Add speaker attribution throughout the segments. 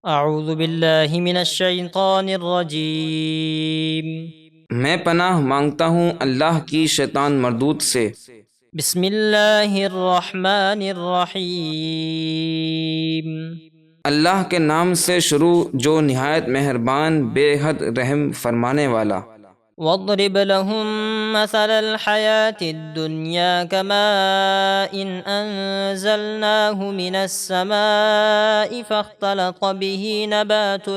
Speaker 1: اعوذ باللہ من الشیطان الرجیم۔
Speaker 2: میں پناہ مانگتا ہوں اللہ کی شیطان مردود سے۔
Speaker 1: بسم اللہ الرحمن الرحیم۔
Speaker 2: اللہ کے نام سے شروع جو نہایت مہربان بے حد رحم فرمانے والا۔
Speaker 1: واضرب لهم مثل الحياة الدنيا كماء أنزلناه من السماء فاختلط به نبات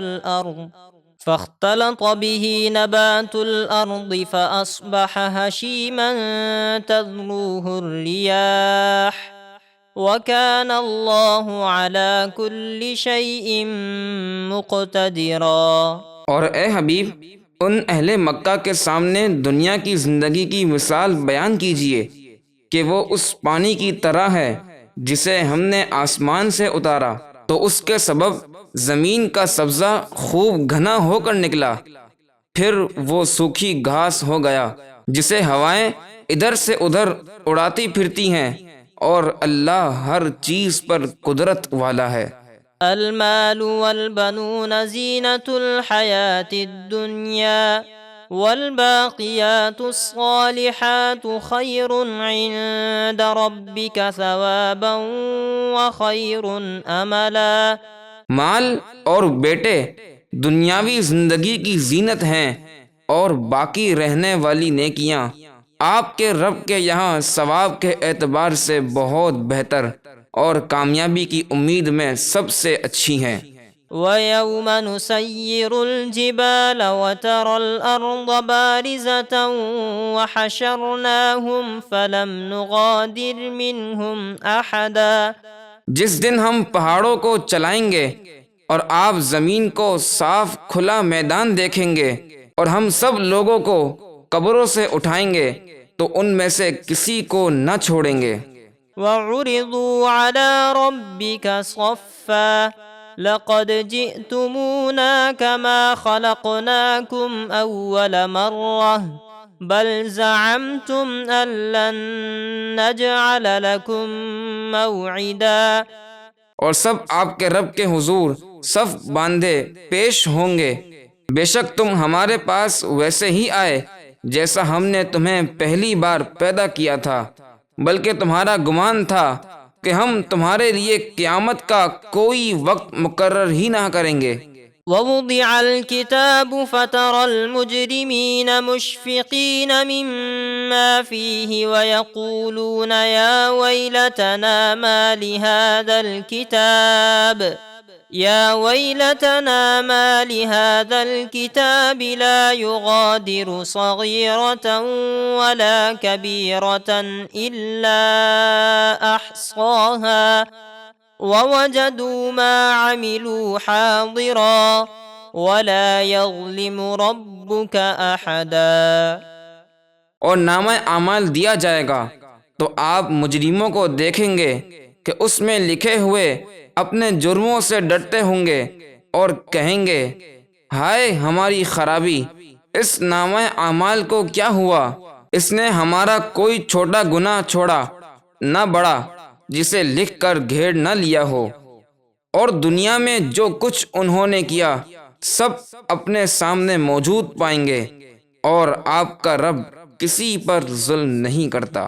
Speaker 1: الأرض فأصبح هشيما تذروه الرياح وكان الله على كل شيء مقتدرا۔
Speaker 2: اور اے حبیب ان اہل مکہ کے سامنے دنیا کی زندگی کی مثال بیان کیجئے کہ وہ اس پانی کی طرح ہے جسے ہم نے آسمان سے اتارا تو اس کے سبب زمین کا سبزہ خوب گھنا ہو کر نکلا، پھر وہ سوکھی گھاس ہو گیا جسے ہوائیں ادھر سے ادھر اڑاتی پھرتی ہیں، اور اللہ ہر چیز پر قدرت والا ہے۔
Speaker 1: المال والبنون زینة الحياة الدنيا والباقيات الصالحات خير عند ربك ثوابا وخير املا۔
Speaker 2: مال اور بیٹے دنیاوی زندگی کی زینت ہیں، اور باقی رہنے والی نیکیاں آپ کے رب کے یہاں ثواب کے اعتبار سے بہت بہتر اور کامیابی کی امید میں سب سے اچھی ہیں۔
Speaker 1: وَيَوْمَ نُسَيِّرُ الْجِبَالَ وَتَرَى الْأَرْضَ بَارِزَةً وَحَشَرْنَاهُمْ فَلَمْ نُغَادِرْ مِنْهُمْ أَحَدًا۔
Speaker 2: جس دن ہم پہاڑوں کو چلائیں گے اور آپ زمین کو صاف کھلا میدان دیکھیں گے، اور ہم سب لوگوں کو قبروں سے اٹھائیں گے تو ان میں سے کسی کو نہ چھوڑیں گے۔
Speaker 1: وَعُرِضُوا عَلَى رَبِّكَ صَفًّا لَقَدْ جِئْتُمُونَا كَمَا خَلَقْنَاكُمْ أَوَّلَ مَرَّةٍ بَلْ زَعَمْتُمْ أَن لَّن نَّجْعَلَ لَكُم مَّوْعِدًا۔
Speaker 2: اور سب آپ کے رب کے حضور صف باندھے پیش ہوں گے، بے شک تم ہمارے پاس ویسے ہی آئے جیسا ہم نے تمہیں پہلی بار پیدا کیا تھا، بلکہ تمہارا گمان تھا کہ ہم تمہارے لیے قیامت کا کوئی وقت مقرر ہی نہ کریں گے۔
Speaker 1: وَوُضِعَ الْكِتَابُ فَتَرَى الْمُجْرِمِينَ مُشْفِقِينَ مِمَّا فِيهِ وَيَقُولُونَ يَا وَيْلَتَنَا مَا لِهَذَا الْكِتَابِ لَا يُغَادِرُ صَغِيرَةً وَلَا كَبِيرَةً إِلَّا أَحْصَاهَا وَوَجَدُوا مَا عَمِلُوا حَاضِرًا وَلَا يَظْلِمُ رَبُّكَ أَحَدًا۔
Speaker 2: اور نامہ اعمال دیا جائے گا تو آپ مجرموں کو دیکھیں گے کہ اس میں لکھے ہوئے اپنے جرموں سے ڈرتے ہوں گے اور کہیں گے، ہائے ہماری خرابی، اس نامہ اعمال کو کیا ہوا؟ اس نے ہمارا کوئی چھوٹا گناہ چھوڑا نہ بڑا جسے لکھ کر گھیر نہ لیا ہو۔ اور دنیا میں جو کچھ انہوں نے کیا سب اپنے سامنے موجود پائیں گے، اور آپ کا رب کسی پر ظلم نہیں کرتا۔